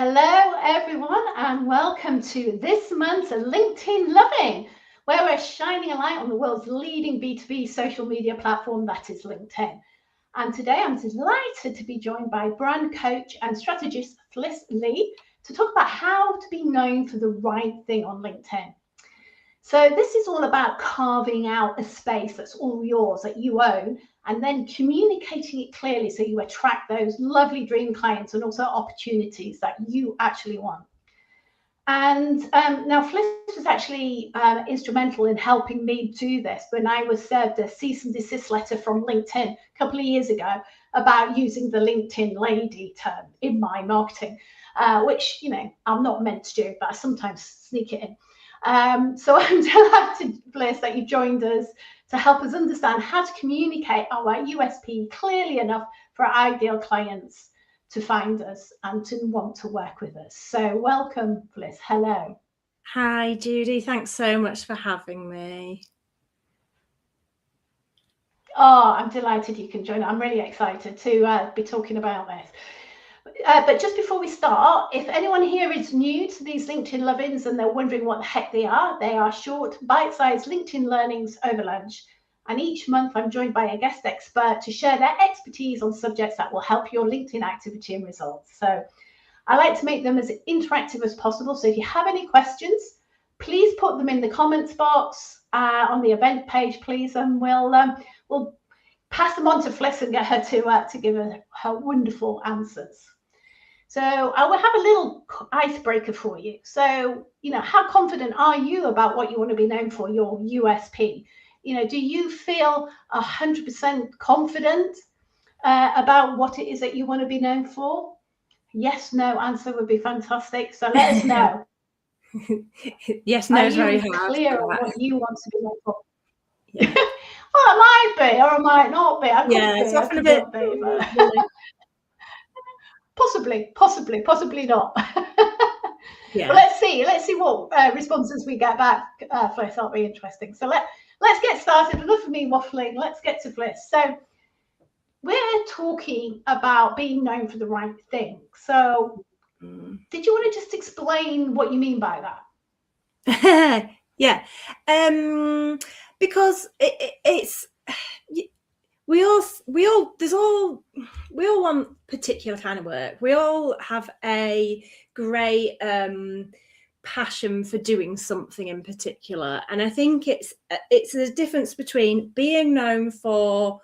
Hello, everyone, and welcome to this month's LinkedIn Loving, where we're shining a light on the world's leading B2B social media platform, that is LinkedIn. And today I'm delighted to be joined by brand coach and strategist Fliss Lee to talk about how to be known for the right thing on LinkedIn. So this is all about carving out a space that's all yours, that you own, and then communicating it clearly so you attract those lovely dream clients and also opportunities that you actually want. And now Fliss was actually instrumental in helping me do this when I was served a cease and desist letter from LinkedIn a couple of years ago about using the LinkedIn lady term in my marketing, which, I'm not meant to do, but I sometimes sneak it in. So I'm delighted, Fliss, that you joined us to help us understand how to communicate our USP clearly enough for our ideal clients to find us and to want to work with us. So welcome, Fliss. Hello. Hi, Judy. Thanks so much for having me. Oh, I'm delighted you can join. I'm really excited to be talking about this. But just before we start, if anyone here is new to these LinkedIn Love-ins and they're wondering what the heck they are short, bite-sized LinkedIn learnings over lunch. And each month I'm joined by a guest expert to share their expertise on subjects that will help your LinkedIn activity and results. So I like to make them as interactive as possible. So if you have any questions, please put them in the comments box on the event page, please, and we'll pass them on to Fliss and get her to give her wonderful answers. So I will have a little icebreaker for you. So, how confident are you about what you want to be known for, your USP? Do you feel 100% confident about what it is that you want to be known for? Yes, no answer would be fantastic. So let us know. Yes, no is very hard. Are you clear on what you want to be known for? Yeah. Well, it might be or it might not be. It's often a bit. Possibly not. Yeah. But let's see what responses we get back. Fliss, that'll be interesting. So let's get started. Enough of me waffling. Let's get to Fliss. So we're talking about being known for the right thing. So did you want to just explain what you mean by that? Yeah. Because it's we all want particular kind of work. We all have a great passion for doing something in particular, and I think it's the difference between being known for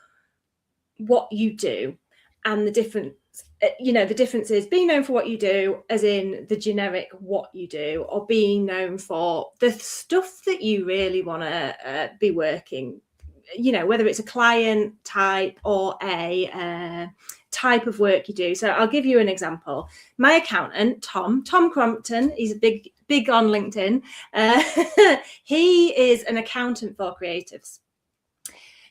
what you do and the difference. The difference is being known for what you do, as in the generic what you do, or being known for the stuff that you really want to be working. Whether it's a client type or a type of work you do. So I'll give you an example. My accountant, Tom Crompton, he's big on LinkedIn. He is an accountant for creatives.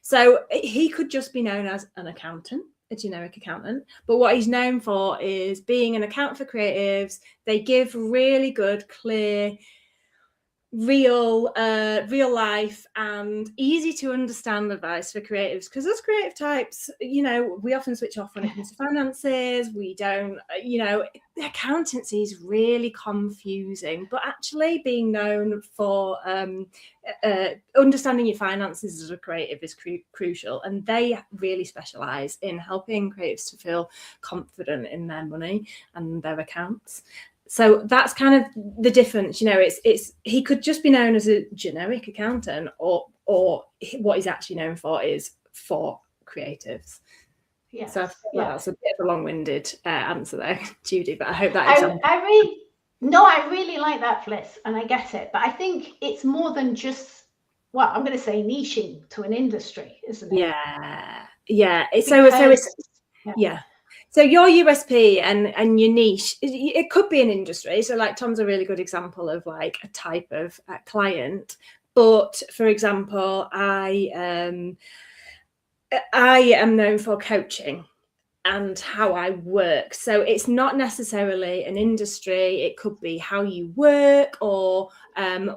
So he could just be known as an accountant, a generic accountant, but what he's known for is being an accountant for creatives. They give really good, clear, real life and easy to understand advice for creatives, because as creative types, we often switch off when it comes to finances. We don't, accountancy is really confusing, but actually being known for understanding your finances as a creative is crucial, and they really specialize in helping creatives to feel confident in their money and their accounts. So that's kind of the difference. It's he could just be known as a generic accountant, or what he's actually known for is for creatives. Yes. So that's a bit of a long-winded answer there, Judy, but I hope that I really like that, Fliss, and I get it. But I think it's more than just, I'm going to say niching to an industry, isn't it? Yeah. So your USP and your niche, it could be an industry. So like Tom's a really good example of like a type of client. But for example, I am known for coaching and how I work. So it's not necessarily an industry. It could be how you work or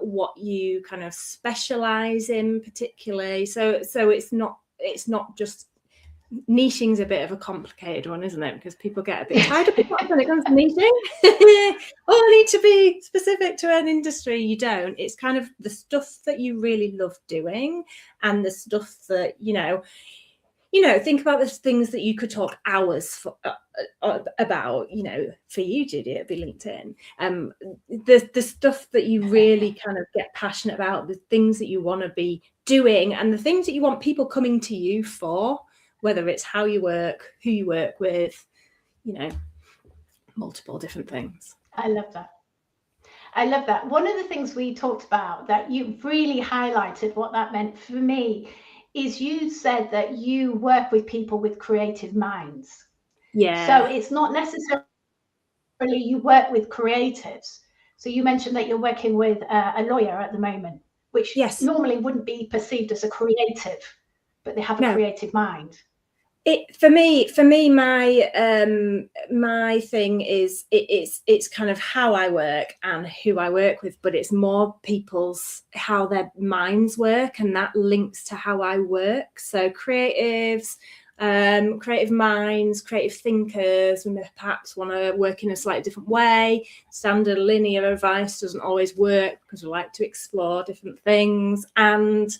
what you kind of specialize in particularly. So it's not just niching's a bit of a complicated one, isn't it? Because people get a bit tied up when it comes to niching. Oh, I need to be specific to an industry. You don't. It's kind of the stuff that you really love doing, and the stuff that think about the things that you could talk hours for, about. For you, Judy, it'd be LinkedIn. The stuff that you really kind of get passionate about, the things that you want to be doing, and the things that you want people coming to you for, whether it's how you work, who you work with, multiple different things. I love that. One of the things we talked about that you really highlighted what that meant for me is you said that you work with people with creative minds. Yeah. So it's not necessarily you work with creatives. So you mentioned that you're working with a lawyer at the moment, which normally wouldn't be perceived as a creative, but they have a creative mind. For me, my thing is it's kind of how I work and who I work with, but it's more how their minds work, and that links to how I work. So creatives, creative minds, creative thinkers, we perhaps want to work in a slightly different way. Standard linear advice doesn't always work because we like to explore different things. And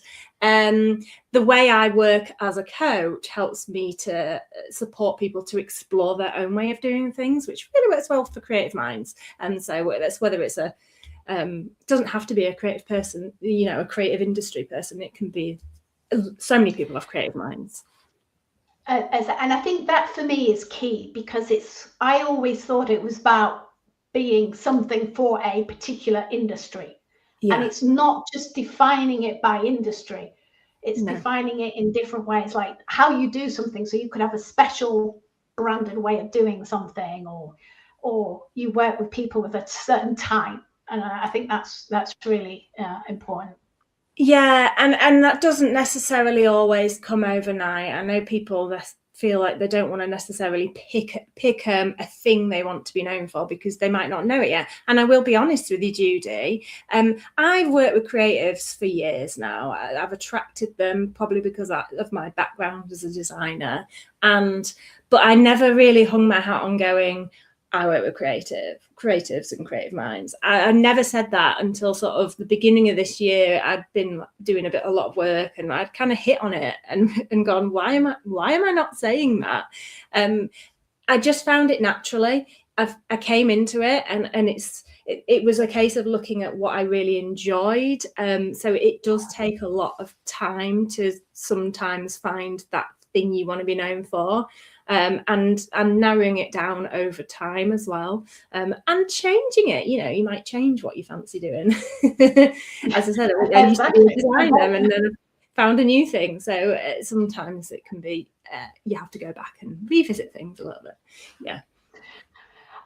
the way I work as a coach helps me to support people to explore their own way of doing things, which really works well for creative minds. And so that's whether it's doesn't have to be a creative person, a creative industry person. It can be, so many people have creative minds. And I think that for me is key, because I always thought it was about being something for a particular industry. Yeah. And it's not just defining it by industry. It's defining it in different ways, like how you do something. So you could have a special branded way of doing something, or you work with people with a certain type. And I think that's really important. Yeah, and that doesn't necessarily always come overnight. I know people that feel like they don't want to necessarily pick a thing they want to be known for because they might not know it yet. And I will be honest with you, Judy, I've worked with creatives for years now. I've attracted them probably because of my background as a designer, but I never really hung my hat on going, I work with creatives and creative minds. I never said that until sort of the beginning of this year. I'd been doing a lot of work, and I'd kind of hit on it and gone, why am I not saying that? I just found it naturally. I came into it, and it was a case of looking at what I really enjoyed. So it does take a lot of time to sometimes find that thing you want to be known for. And narrowing it down over time as well, and changing it. You might change what you fancy doing. As I said, I used to be a designer, and then found a new thing. So sometimes it can be you have to go back and revisit things a little bit. Yeah.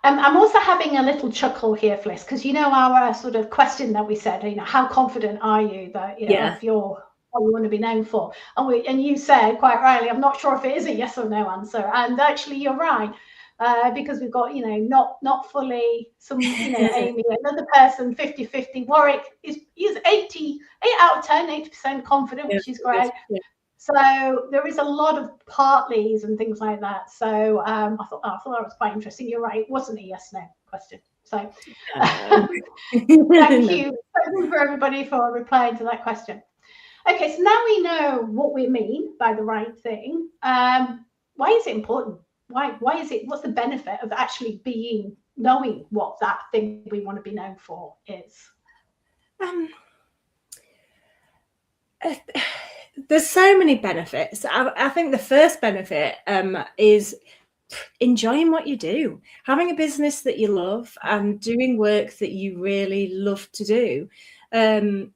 I'm also having a little chuckle here, Fliss, because our sort of question that we said, how confident are you that if you're what you want to be known for, and you said quite rightly, I'm not sure if it is a yes or no answer, and actually you're right, because we've got not fully some Amy, another person 50-50. Warwick is 8 out of 10, 80% confident, which is great. Yeah. So there is a lot of partlys and things like that. So I thought that was quite interesting. You're right, it wasn't a yes no question. So thank you for everybody for replying to that question. Okay, so now we know what we mean by the right thing. Why is it important? Why is it? What's the benefit of actually knowing what that thing we want to be known for is? There's so many benefits. I think the first benefit is enjoying what you do, having a business that you love and doing work that you really love to do. I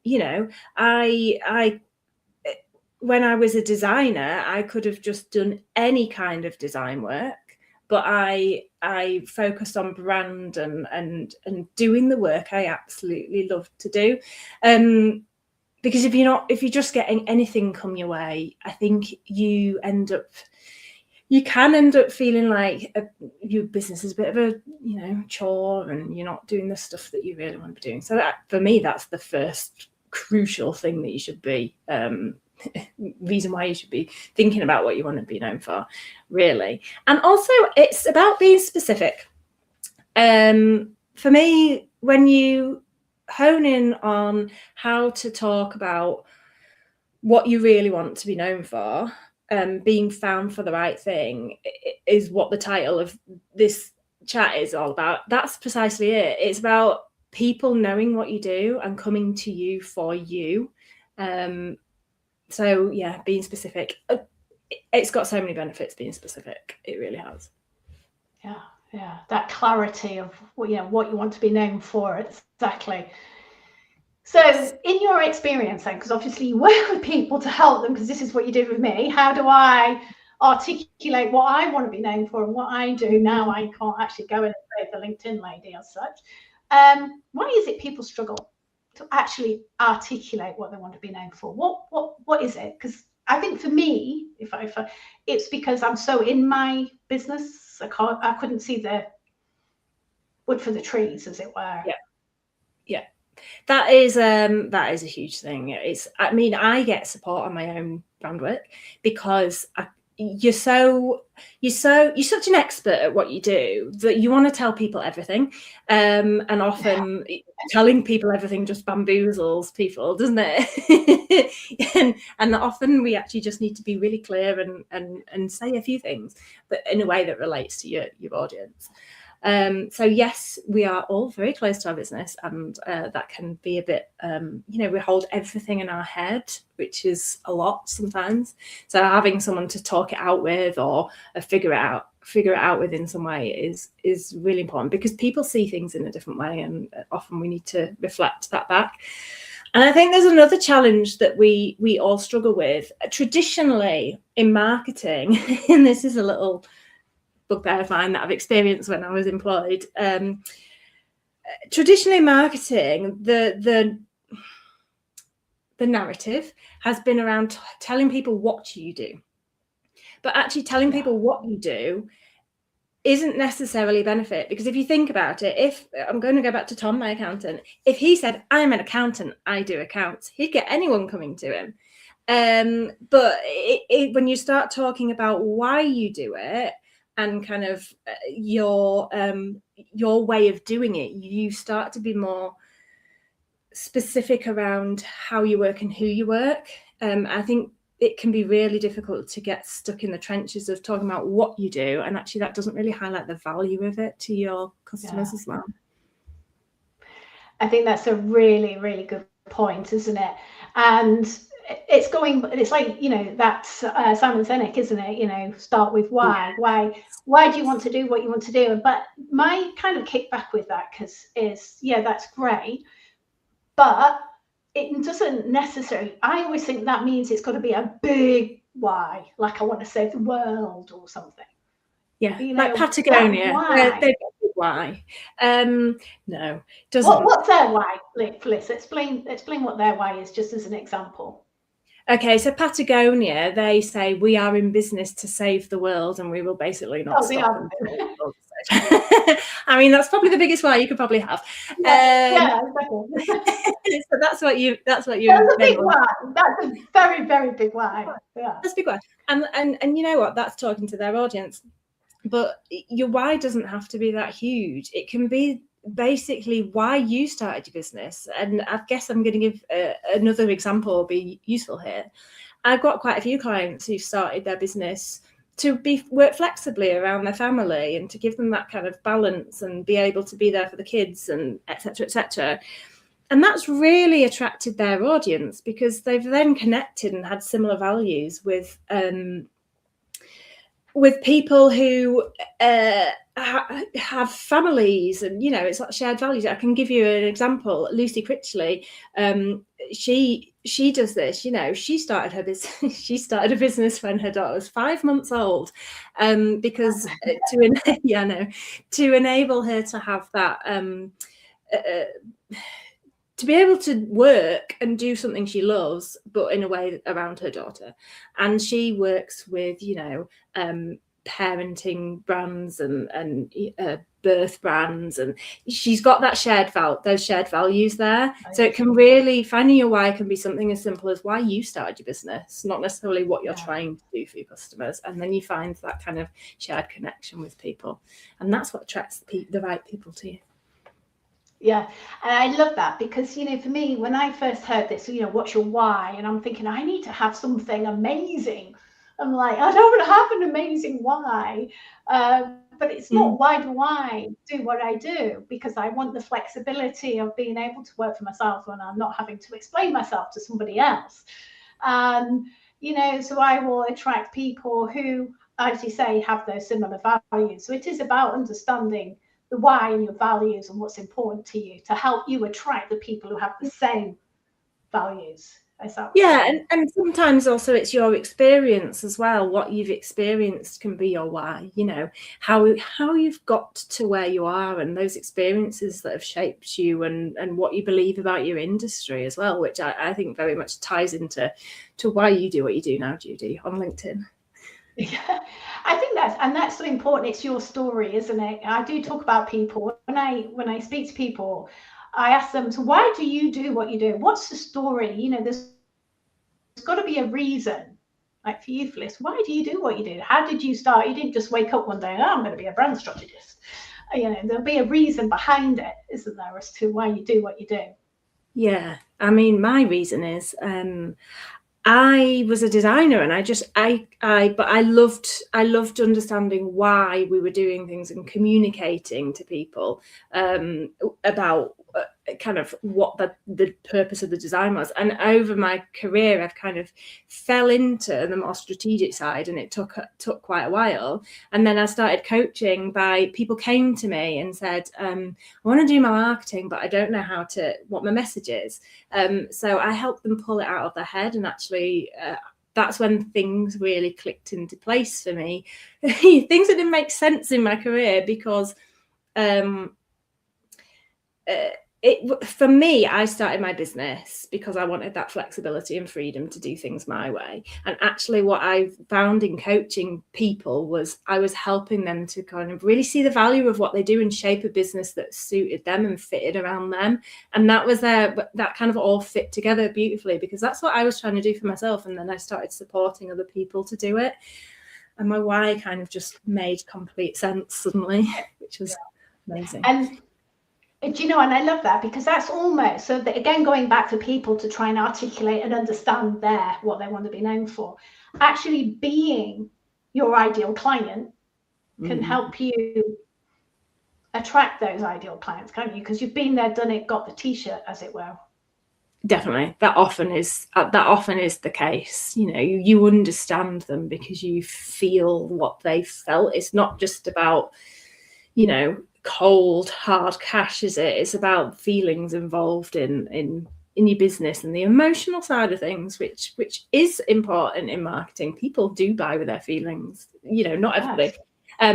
when I was a designer, I could have just done any kind of design work, but I focused on brand and doing the work I absolutely love to do. Because if you're just getting anything come your way, I think you can end up feeling like your business is a bit of a chore, and you're not doing the stuff that you really want to be doing. So that, for me, that's the first crucial thing that you should be reason why you should be thinking about what you want to be known for, really. And also it's about being specific. For me, when you hone in on how to talk about what you really want to be known for, being found for the right thing is what the title of this chat is all about. That's precisely it. It's about people knowing what you do and coming to you for you. So yeah, being specific. It's got so many benefits, being specific. It really has. Yeah, that clarity of what you want to be known for. Exactly. So in your experience then, because obviously you work with people to help them, because this is what you did with me, how do I articulate what I want to be known for and what I do now? I can't actually go in and say the LinkedIn lady as such. Why is it people struggle to actually articulate what they want to be known for? What is it? Because I think for me, if it's because I'm so in my business, I couldn't see the wood for the trees, as it were. Yeah. That is a huge thing. I get support on my own brand work because you're such an expert at what you do that you want to tell people everything, and often telling people everything just bamboozles people, doesn't it? and often we actually just need to be really clear and say a few things, but in a way that relates to your audience. So yes, we are all very close to our business, and that can be a bit, we hold everything in our head, which is a lot sometimes. So having someone to talk it out with or figure it out with in some way is really important, because people see things in a different way, and often we need to reflect that back. And I think there's another challenge that we all struggle with traditionally in marketing, and this is a little bugbear of mine that I've experienced when I was employed. Traditionally, marketing, the narrative has been around telling people what you do, but actually telling people what you do isn't necessarily a benefit. Because if you think about it, if I'm going to go back to Tom, my accountant, if he said, I'm an accountant, I do accounts, he'd get anyone coming to him. But when you start talking about why you do it, and kind of your way of doing it, you start to be more specific around how you work and who you work. I think it can be really difficult to get stuck in the trenches of talking about what you do, and actually that doesn't really highlight the value of it to your customers as well. I think that's a really, really good point, isn't it? And it's like, that's Simon Sinek, isn't it? Start with why. Why do you want to do what you want to do? But my kind of kickback with that is that's great, but it doesn't necessarily, I always think that means it's got to be a big why, like I want to save the world or something. Yeah, like Patagonia. Why? No, doesn't. What's their why, Fliss? Explain what their why is, just as an example. Okay, so Patagonia, they say we are in business to save the world, and we will basically not stop. I mean, that's probably the biggest why you could probably have. Exactly. So that's what you. That's a big why. That's a very, very big why. Yeah. That's a big why, and you know what? That's talking to their audience. But your why doesn't have to be that huge. It can be basically why you started your business. And I guess I'm going to give another example will be useful here. I've got quite a few clients who started their business to work flexibly around their family and to give them that kind of balance and be able to be there for the kids and et cetera, et cetera. And that's really attracted their audience because they've then connected and had similar values with people who have families, and it's like shared values. I can give you an example. Lucy Critchley, she does this. She started her business. She started a business when her daughter was 5 months old, because to enable her to have that. To be able to work and do something she loves, but in a way around her daughter. And she works with, parenting brands and birth brands, and she's got that those shared values there. So it can really, finding your why can be something as simple as why you started your business, not necessarily what you're trying to do for your customers. And then you find that kind of shared connection with people, and that's what attracts the right people to you. Yeah, and I love that because, you know, for me, when I first heard this, you know, what's your why? And I'm thinking, I need to have something amazing. I'm like, I don't have an amazing why, but it's not why do I do what I do, because I want the flexibility of being able to work for myself when I'm not having to explain myself to somebody else. You know, so I will attract people who, as you say, have those similar values. So it is about understanding the why and your values and what's important to you to help you attract the people who have the same values. Yeah, and sometimes also it's your experience as well. What you've experienced can be your why, you know, how you've got to where you are, and those experiences that have shaped you, and what you believe about your industry as well, which I think very much ties into why you do what you do now, Judy, on LinkedIn. Yeah, I think that's so important. It's your story, isn't it? I do talk about people when I speak to people. I ask them, so why do you do what you do? What's the story? You know, there's got to be a reason. Like for you, Phyllis, why do you do what you do? How did you start? You didn't just wake up one day and, I'm going to be a brand strategist. You know, there'll be a reason behind it, isn't there, as to why you do what you do? Yeah, I mean, my reason is I was a designer, and I loved understanding why we were doing things and communicating to people about kind of what the purpose of the design was. And over my career, I've kind of fell into the more strategic side, and it took quite a while. And then I started coaching by people came to me and said, I want to do my marketing, but I don't know what my message is. So I helped them pull it out of their head, and actually that's when things really clicked into place for me. Things that didn't make sense in my career, because for me, I started my business because I wanted that flexibility and freedom to do things my way. And actually what I found in coaching people was I was helping them to kind of really see the value of what they do and shape a business that suited them and fitted around them. And that was that kind of all fit together beautifully, because that's what I was trying to do for myself. And then I started supporting other people to do it. And my why kind of just made complete sense suddenly, which was amazing. And do you know, and I love that, because that's almost, so that, again, going back to people to try and articulate and understand what they want to be known for, actually being your ideal client can help you attract those ideal clients, can't you? Because you've been there, done it, got the t-shirt, as it were. Definitely, that often is the case. You know, you understand them because you feel what they felt. It's not just about, you know, cold hard cash, is it? It's about feelings involved in your business and the emotional side of things, which is important in marketing. People do buy with their feelings, you know, not everybody,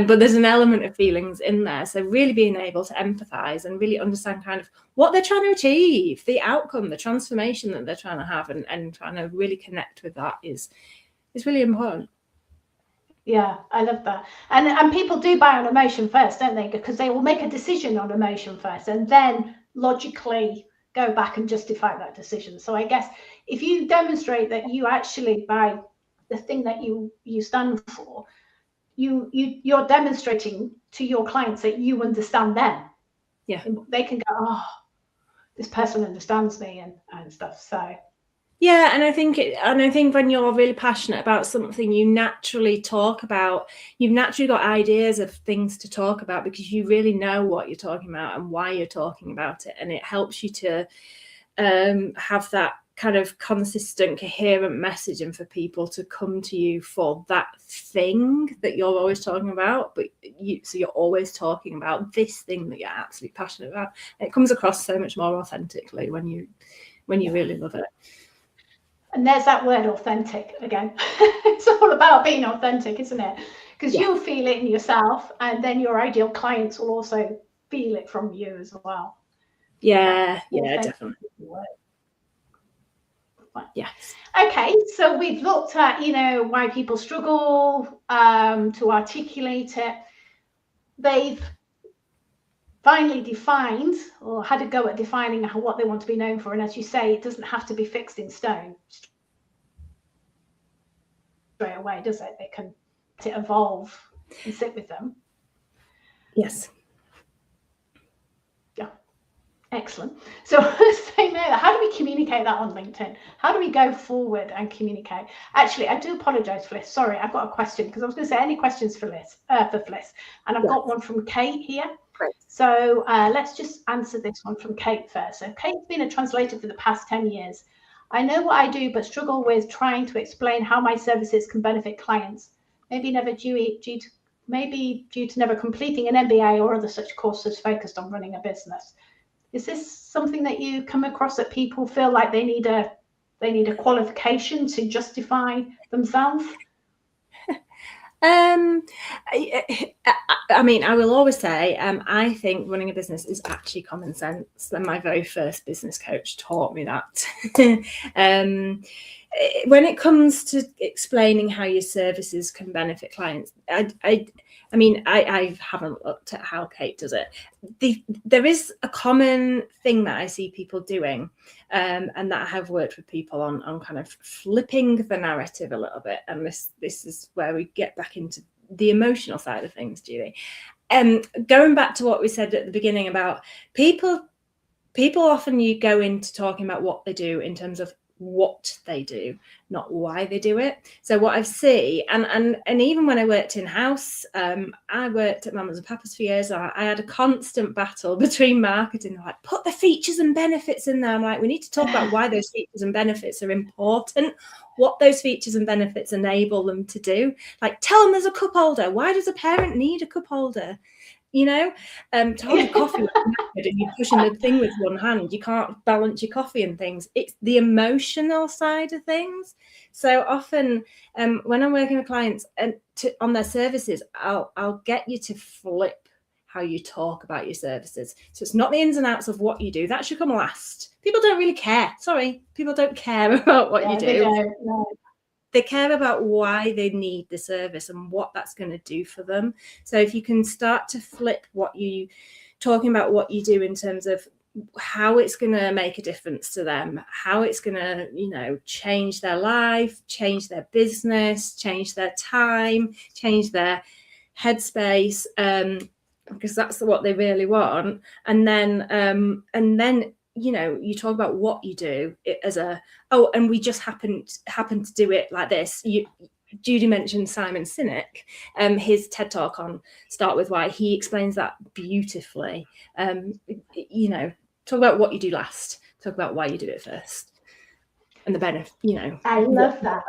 but there's an element of feelings in there. So really being able to empathize and really understand kind of what they're trying to achieve, the outcome, the transformation that they're trying to have, and trying to really connect with that is really important. Yeah, I love that. And people do buy on emotion first, don't they? Because they will make a decision on emotion first and then logically go back and justify that decision. So I guess if you demonstrate that you actually, by the thing that you stand for, you're demonstrating to your clients that you understand them. Yeah. And they can go, oh, this person understands me and stuff. So yeah, and I think when you're really passionate about something, you naturally talk about, you've naturally got ideas of things to talk about because you really know what you're talking about and why you're talking about it. And it helps you to have that kind of consistent, coherent message, and for people to come to you for that thing that you're always talking about. So you're always talking about this thing that you're absolutely passionate about. And it comes across so much more authentically when you really love it. And there's that word, authentic, again. It's all about being authentic, isn't it? Because you'll feel it in yourself, and then your ideal clients will also feel it from you as well. Yeah, definitely. Yes. Okay, so we've looked at, why people struggle to articulate it. They've finally defined or had a go at defining what they want to be known for. And as you say, it doesn't have to be fixed in stone straight away, does it? It can evolve and sit with them. Yes. Yeah. Excellent. So saying there, how do we communicate that on LinkedIn? How do we go forward and communicate? Actually, I do apologize, Fliss. Sorry, I've got a question because I was going to say any questions for Fliss, and I've got one from Kate here. Great. So let's just answer this one from Kate first. So Kate's been a translator for the past 10 years. I know what I do, but struggle with trying to explain how my services can benefit clients. Maybe due to never completing an MBA or other such courses focused on running a business. Is this something that you come across, that people feel like they need a qualification to justify themselves? I mean, I will always say, I think running a business is actually common sense. And my very first business coach taught me that. When it comes to explaining how your services can benefit clients, I haven't looked at how Kate does it. There is a common thing that I see people doing, and that I have worked with people on kind of flipping the narrative a little bit. And this is where we get back into the emotional side of things, Julie. Going back to what we said at the beginning about people often, you go into talking about what they do in terms of what they do, not why they do it. So what I've seen, and even when I worked in house, I worked at Mamas and Papas for years. I had a constant battle between marketing, like, put the features and benefits in there. I'm like, we need to talk about why those features and benefits are important, what those features and benefits enable them to do. Like, tell them there's a cup holder. Why does a parent need a cup holder? To hold your coffee and you're pushing the thing with one hand, you can't balance your coffee and things. It's the emotional side of things. So often when I'm working with clients and on their services, I'll get you to flip how you talk about your services. So it's not the ins and outs of what you do. That should come last. People don't really care. Sorry, people don't care about what you do. They don't, no. They care about why they need the service and what that's going to do for them. So if you can start to flip talking about what you do in terms of how it's going to make a difference to them, how it's going to, change their life, change their business, change their time, change their headspace, because that's what they really want. And then, you talk about what you do as and we just happen to do it like this. Judy mentioned Simon Sinek, his TED Talk on Start With Why. He explains that beautifully. Talk about what you do last. Talk about why you do it first, and the benefit. I love that.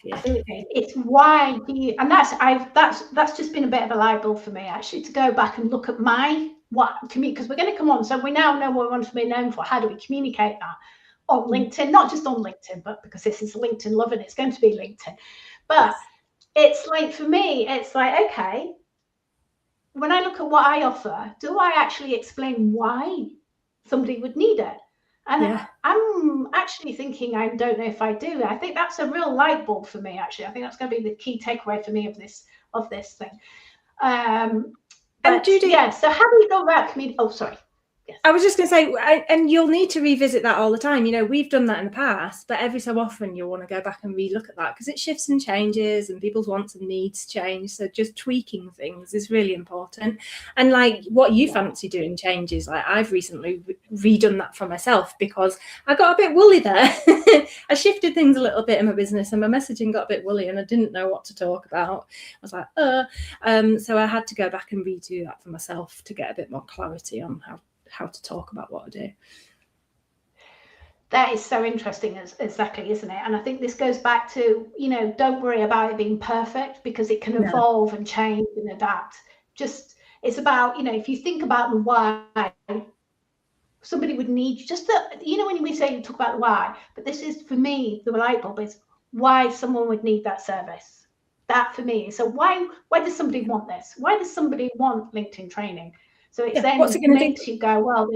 Yeah. It's why do you, and that's just been a bit of a light bulb for me, actually, to go back and look at because we're going to come on. So we now know what we want to be known for. How do we communicate that on LinkedIn? Not just on LinkedIn, but because this is LinkedIn Love and it's going to be LinkedIn. But it's like, for me, it's like, okay, when I look at what I offer, do I actually explain why somebody would need it? And I'm actually thinking, I don't know if I do. I think that's a real light bulb for me, actually. I think that's going to be the key takeaway for me of this thing. And Judy, so how do you go about community? Oh, sorry. Yes. I was just going to say, and you'll need to revisit that all the time. We've done that in the past, but every so often you'll want to go back and relook at that because it shifts and changes and people's wants and needs change. So just tweaking things is really important. And like what you fancy doing changes. Like I've recently redone that for myself because I got a bit woolly there. I shifted things a little bit in my business and my messaging got a bit woolly and I didn't know what to talk about. I was like, so I had to go back and redo that for myself to get a bit more clarity on how to talk about what I do. That is so interesting, exactly, isn't it? And I think this goes back to, don't worry about it being perfect because it can evolve and change and adapt. Just, it's about, if you think about the why, somebody would need just when we say talk about the why, but this is, for me, the light bulb is why someone would need that service. That for me. So why does somebody want this? Why does somebody want LinkedIn training? So it then makes you go, well,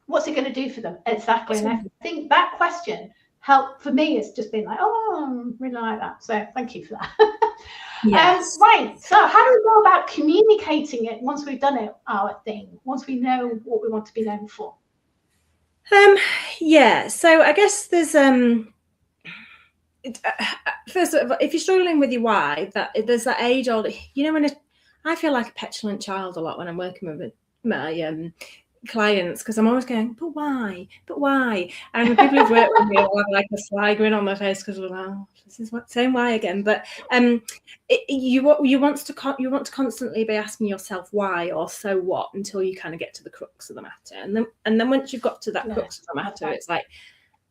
what's it going to do for them? Exactly. And I think that question helped for me. It's just been like, oh, I really like that. So thank you for that. Yes. Right. So how do we go about communicating it once we've done it, our thing, once we know what we want to be known for? Yeah. So I guess there's first of all, if you're struggling with your why, that there's that age old, when I feel like a petulant child a lot when I'm working with my clients, because I'm always going, but why? And the people who've worked with me will have like a sly grin on their face because we're like, oh, this is what saying why again. But you want to constantly be asking yourself why or so what until you kind of get to the crux of the matter, and then once you've got to that crux of the matter, it's like,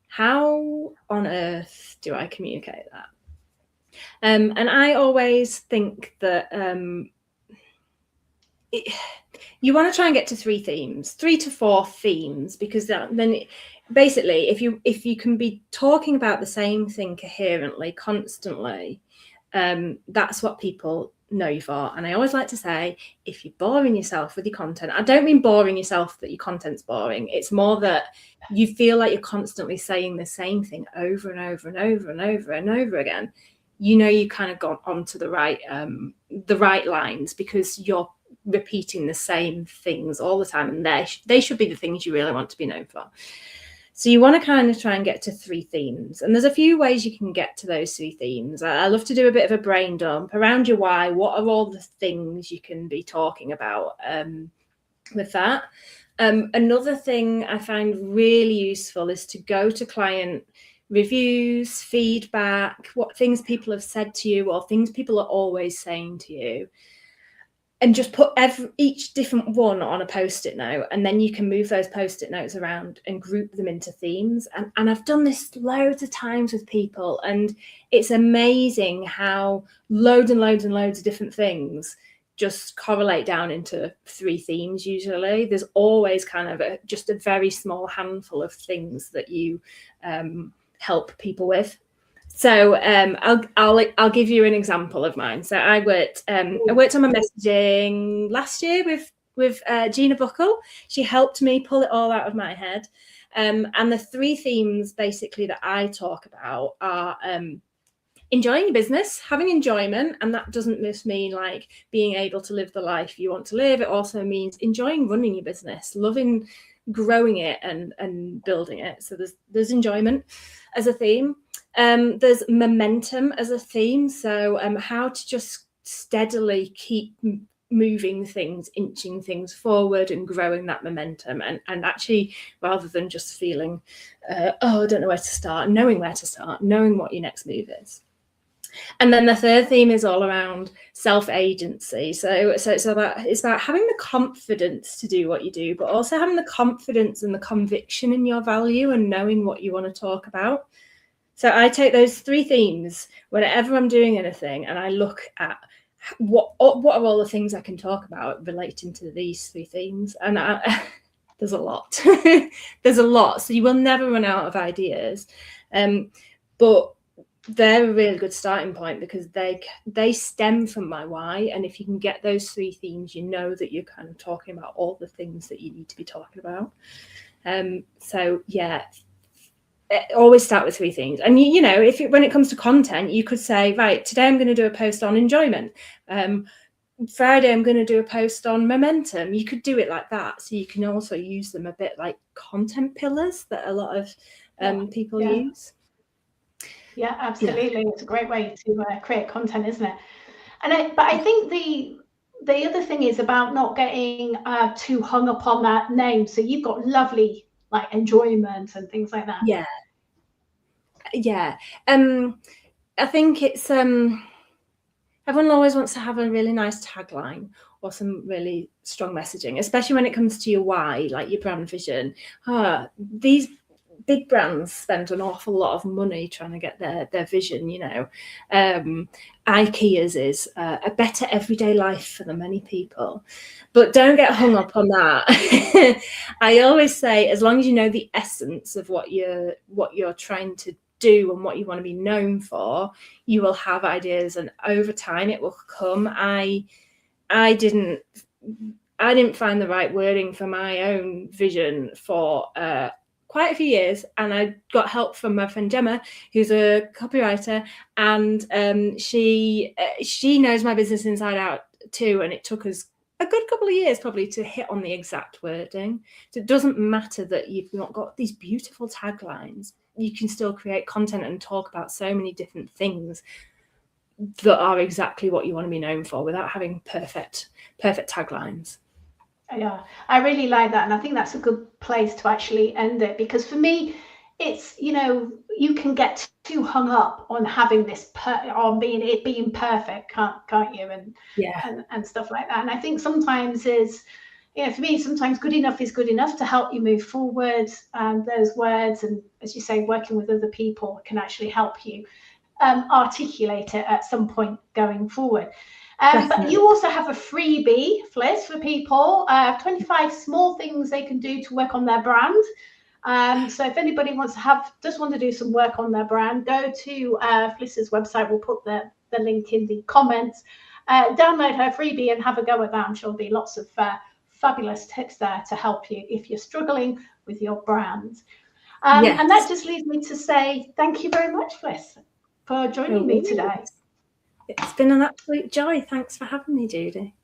how on earth do I communicate that? And I always think that you want to try and get to 3 to 4 themes, because then basically, if you can be talking about the same thing coherently, constantly, that's what people know you for. And I always like to say, if you're boring yourself with your content, I don't mean boring yourself that your content's boring. It's more that you feel like you're constantly saying the same thing over and over and over and over and over again. You kind of got onto the right lines, because you're repeating the same things all the time, and they should be the things you really want to be known for. So you want to kind of try and get to 3 themes, and there's a few ways you can get to those 3 themes. I love to do a bit of a brain dump around your why. What are all the things you can be talking about with that? Another thing I find really useful is to go to client reviews, feedback, what things people have said to you or things people are always saying to you, and just put each different one on a post-it note, and then you can move those post-it notes around and group them into themes. And I've done this loads of times with people, and it's amazing how loads and loads and loads of different things just correlate down into 3 themes. Usually there's always kind of just a very small handful of things that you help people with. So I'll give you an example of mine. So I worked on my messaging last year with Gina Buckle. She helped me pull it all out of my head. And the 3 themes basically that I talk about are enjoying your business, having enjoyment, and that doesn't just mean like being able to live the life you want to live. It also means enjoying running your business, loving growing it and building it. So there's enjoyment as a theme. There's momentum as a theme. So how to just steadily keep moving things, inching things forward and growing that momentum, and actually, rather than just feeling, I don't know where to start, knowing where to start, knowing what your next move is. And then the 3rd theme is all around self-agency. So it's about having the confidence to do what you do, but also having the confidence and the conviction in your value and knowing what you want to talk about. So I take those 3 themes whenever I'm doing anything, and I look at what are all the things I can talk about relating to these 3 themes. And there's a lot. There's a lot. So you will never run out of ideas. But they're a really good starting point, because they stem from my why. And if you can get those 3 themes, you know that you're kind of talking about all the things that you need to be talking about. So yeah, always start with 3 things. And when it comes to content, you could say, right, today I'm going to do a post on enjoyment. Friday I'm going to do a post on momentum. You could do it like that. So you can also use them a bit like content pillars that a lot of people use. Yeah, absolutely. Yeah. It's a great way to create content, isn't it? But I think the other thing is about not getting too hung up on that name. So you've got lovely like enjoyment and things like that. Yeah. I think it's everyone always wants to have a really nice tagline or some really strong messaging, especially when it comes to your why, like your brand vision. These big brands spend an awful lot of money trying to get their vision, IKEA's is a better everyday life for the many people, but don't get hung up on that. I always say, as long as you know the essence of what you're trying to do and what you want to be known for, you will have ideas, and over time it will come. I didn't find the right wording for my own vision for quite a few years, and I got help from my friend Gemma, who's a copywriter, and she knows my business inside out too, and it took us a good couple of years probably to hit on the exact wording. So it doesn't matter that you've not got these beautiful taglines. You can still create content and talk about so many different things that are exactly what you want to be known for without having perfect taglines. Yeah, I really like that, and I think that's a good place to actually end it, because for me, it's, you know, you can get too hung up on having this on being perfect, can't you, and stuff like that. And I think sometimes is, you know, for me, sometimes good enough is good enough to help you move forward, and those words, and as you say, working with other people can actually help you articulate it at some point going forward. But you also have a freebie, Fliss, for people, 25 small things they can do to work on their brand. So if anybody does want to do some work on their brand, go to Fliss's website. We'll put the link in the comments. Download her freebie and have a go at that. I'm sure there'll be lots of fabulous tips there to help you if you're struggling with your brand. And that just leads me to say thank you very much, Fliss, for joining me today. It's been an absolute joy. Thanks for having me, Judy.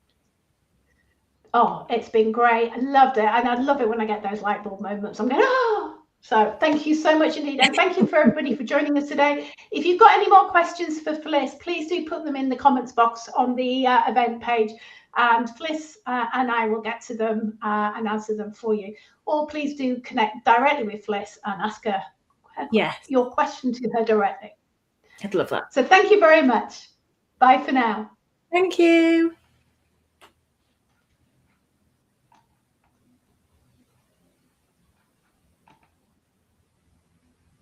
Oh, it's been great. I loved it. And I love it when I get those light bulb moments. I'm going, oh! So thank you so much indeed. And thank you for everybody for joining us today. If you've got any more questions for Fliss, please do put them in the comments box on the event page. And Fliss and I will get to them and answer them for you. Or please do connect directly with Fliss and ask her your question to her directly. I'd love that. So thank you very much. Bye for now. Thank you.